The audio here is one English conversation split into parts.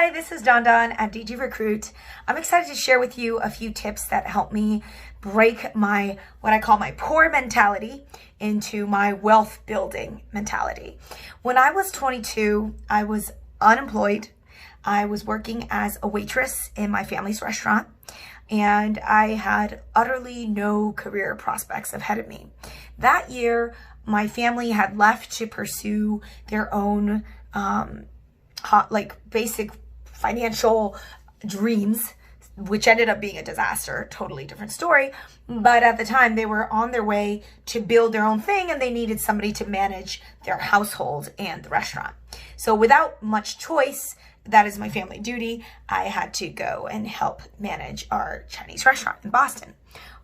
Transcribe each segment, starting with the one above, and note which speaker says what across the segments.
Speaker 1: Hi, this is Don at DG Recruit. I'm excited to share with you a few tips that help me break my, what I call my poor mentality into my wealth building mentality. When I was 22, I was unemployed. I was working as a waitress in my family's restaurant, and I had utterly no career prospects ahead of me. That year, my family had left to pursue their own basic financial dreams, which ended up being a disaster, totally different story. But at the time they were on their way to build their own thing, and they needed somebody to manage their household and the restaurant. So without much choice, that is my family duty, I had to go and help manage our Chinese restaurant in Boston,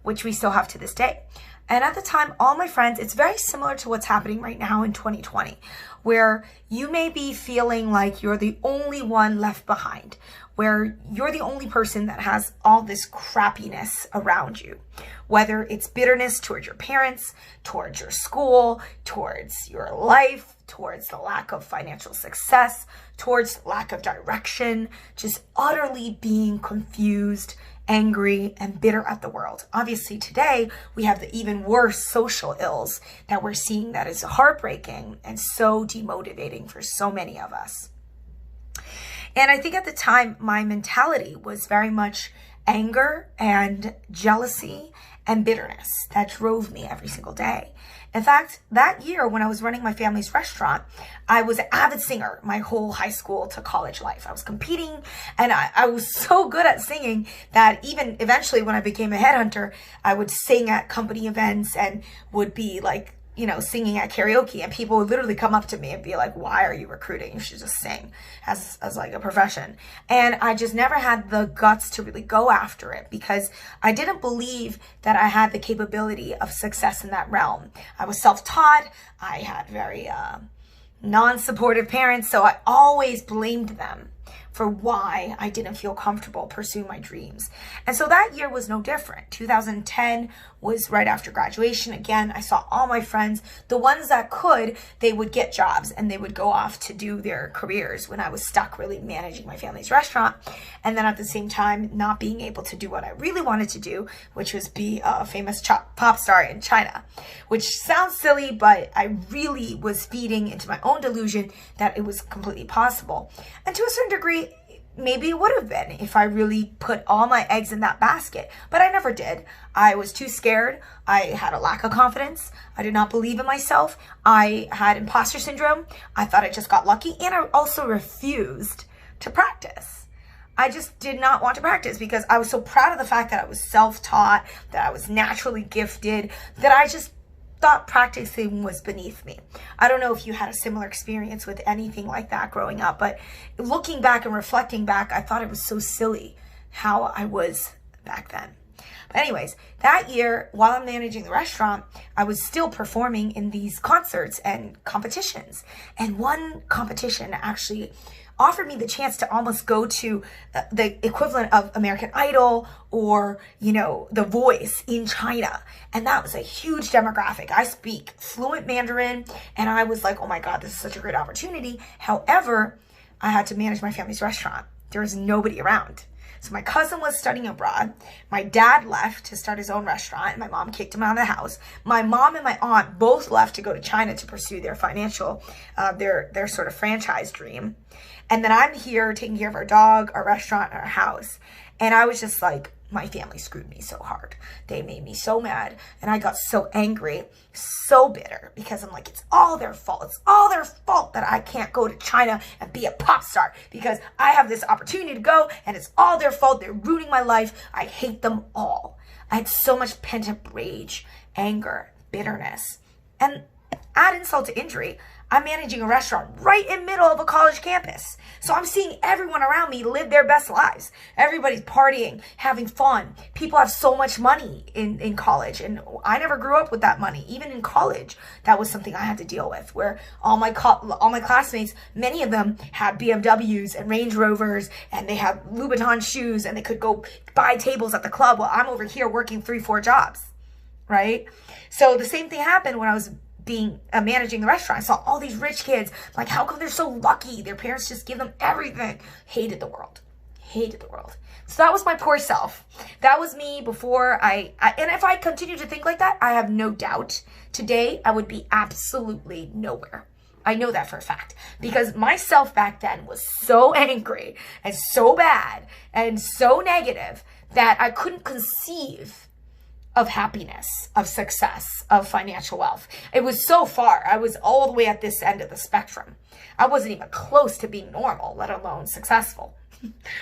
Speaker 1: which we still have to this day. And at the time, all my friends, it's very similar to what's happening right now in 2020, where you may be feeling like you're the only one left behind, where you're the only person that has all this crappiness around you, whether it's bitterness towards your parents, towards your school, towards your life, towards the lack of financial success, towards lack of direction, just utterly being confused, angry, and bitter at the world. Obviously today we have the even worse social ills that we're seeing that is heartbreaking and so demotivating for so many of us. And I think at the time my mentality was very much anger and jealousy and bitterness that drove me every single day. In fact, that year when I was running my family's restaurant, I was an avid singer my whole high school to college life. I was competing, and I was so good at singing that even eventually when I became a headhunter, I would sing at company events and would be like, singing at karaoke, and people would literally come up to me and be like, why are you recruiting? You should just sing as like a profession. And I just never had the guts to really go after it because I didn't believe that I had the capability of success in that realm. I was self-taught. I had very non-supportive parents, so I always blamed them for why I didn't feel comfortable pursuing my dreams. And so that year was no different. 2010 was right after graduation. Again, I saw all my friends, the ones that could, they would get jobs and they would go off to do their careers when I was stuck really managing my family's restaurant. And then at the same time, not being able to do what I really wanted to do, which was be a famous pop star in China, which sounds silly, but I really was feeding into my own delusion that it was completely possible. And to a certain degree, maybe it would have been if I really put all my eggs in that basket, but I never did. I was too scared. I had a lack of confidence. I did not believe in myself. I had imposter syndrome. I thought I just got lucky, and I also refused to practice. I just did not want to practice because I was so proud of the fact that I was self-taught, that I was naturally gifted, that I just thought practicing was beneath me. I don't know if you had a similar experience with anything like that growing up, but looking back and reflecting back, I thought it was so silly how I was back then. But anyways, that year, while I'm managing the restaurant, I was still performing in these concerts and competitions. And one competition actually offered me the chance to almost go to the equivalent of American Idol or, The Voice in China. And that was a huge demographic. I speak fluent Mandarin, and I was like, oh my God, this is such a great opportunity. However, I had to manage my family's restaurant. There was nobody around. So my cousin was studying abroad. My dad left to start his own restaurant, and my mom kicked him out of the house. My mom and my aunt both left to go to China to pursue their financial, their sort of franchise dream. And then I'm here taking care of our dog, our restaurant, and our house. And I was just like, my family screwed me so hard. They made me so mad. And I got so angry, so bitter, because I'm like, it's all their fault. It's all their fault that I can't go to China and be a pop star because I have this opportunity to go, and it's all their fault. They're ruining my life. I hate them all. I had so much pent-up rage, anger, bitterness. And add insult to injury, I'm managing a restaurant right in the middle of a college campus. So I'm seeing everyone around me live their best lives. Everybody's partying, having fun. People have so much money in college. And I never grew up with that money. Even in college, that was something I had to deal with, where all my classmates, many of them had BMWs and Range Rovers, and they had Louboutin shoes, and they could go buy tables at the club while I'm over here working 3-4 jobs, right? So the same thing happened when I was being managing the restaurant. I saw all these rich kids. Like, how come they're so lucky? Their parents just give them everything. Hated the world. Hated the world. So that was my poor self. That was me before and if I continue to think like that, I have no doubt today I would be absolutely nowhere. I know that for a fact, because myself back then was so angry and so bad and so negative that I couldn't conceive of happiness, of success, of financial wealth. It was so far. I was all the way at this end of the spectrum. I wasn't even close to being normal, let alone successful.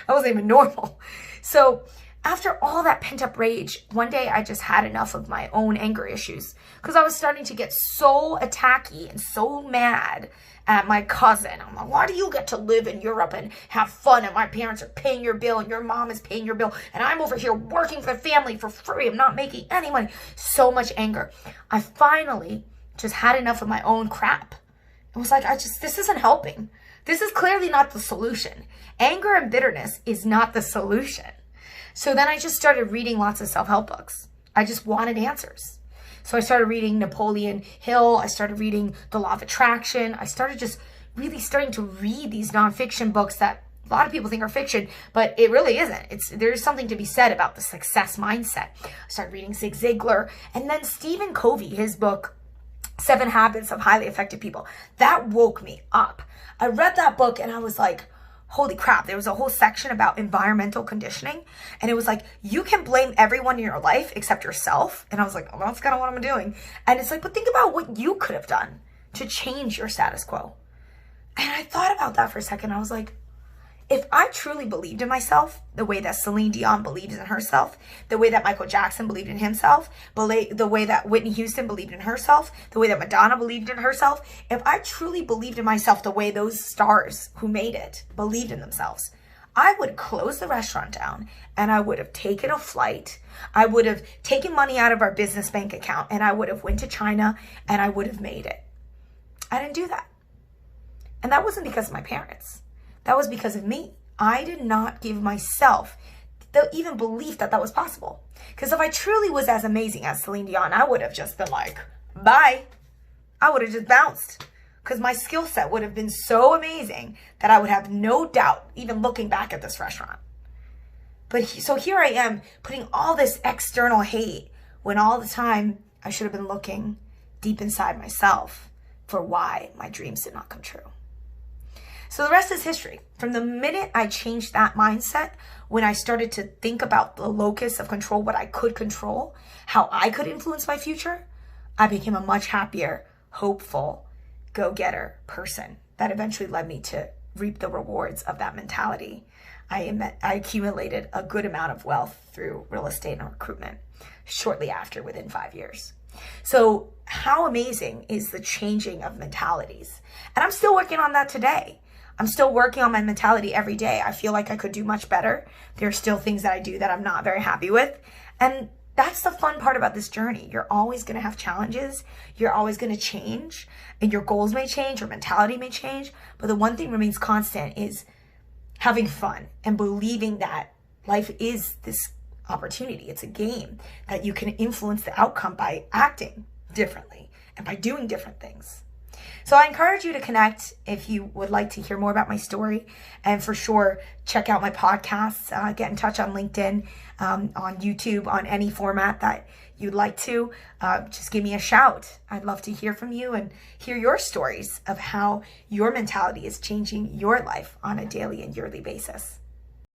Speaker 1: I wasn't even normal. So after all that pent up rage, one day I just had enough of my own anger issues because I was starting to get so attacky and so mad at my cousin. I'm like, why do you get to live in Europe and have fun and my parents are paying your bill and your mom is paying your bill and I'm over here working for the family for free. I'm not making any money. So much anger. I finally just had enough of my own crap. It was like, this isn't helping. This is clearly not the solution. Anger and bitterness is not the solution. So then I just started reading lots of self-help books. I just wanted answers. So I started reading Napoleon Hill. I started reading The Law of Attraction. I started just really starting to read these nonfiction books that a lot of people think are fiction, but it really isn't. There's something to be said about the success mindset. I started reading Zig Ziglar, and then Stephen Covey, his book, 7 Habits of Highly Effective People. That woke me up. I read that book and I was like, holy crap. There was a whole section about environmental conditioning. And it was like, you can blame everyone in your life except yourself. And I was like, oh, that's kind of what I'm doing. And it's like, but think about what you could have done to change your status quo. And I thought about that for a second. I was like, if I truly believed in myself, the way that Celine Dion believes in herself, the way that Michael Jackson believed in himself, the way that Whitney Houston believed in herself, the way that Madonna believed in herself, if I truly believed in myself the way those stars who made it believed in themselves, I would close the restaurant down and I would have taken a flight. I would have taken money out of our business bank account and I would have went to China and I would have made it. I didn't do that. And that wasn't because of my parents. That was because of me. I did not give myself the even belief that that was possible. Because if I truly was as amazing as Celine Dion, I would have just been like, bye. I would have just bounced. Because my skill set would have been so amazing that I would have no doubt even looking back at this restaurant. But so here I am putting all this external hate when all the time I should have been looking deep inside myself for why my dreams did not come true. So the rest is history. From the minute I changed that mindset, when I started to think about the locus of control, what I could control, how I could influence my future, I became a much happier, hopeful, go-getter person that eventually led me to reap the rewards of that mentality. I accumulated a good amount of wealth through real estate and recruitment shortly after, within 5 years. So how amazing is the changing of mentalities? And I'm still working on that today. I'm still working on my mentality every day. I feel like I could do much better. There are still things that I do that I'm not very happy with. And that's the fun part about this journey. You're always going to have challenges. You're always going to change. And your goals may change, your mentality may change. But the one thing remains constant is having fun and believing that life is this opportunity. It's a game that you can influence the outcome by acting differently and by doing different things. So I encourage you to connect if you would like to hear more about my story. And for sure, check out my podcasts, get in touch on LinkedIn, on YouTube, on any format that you'd like to. Just give me a shout. I'd love to hear from you and hear your stories of how your mentality is changing your life on a daily and yearly basis.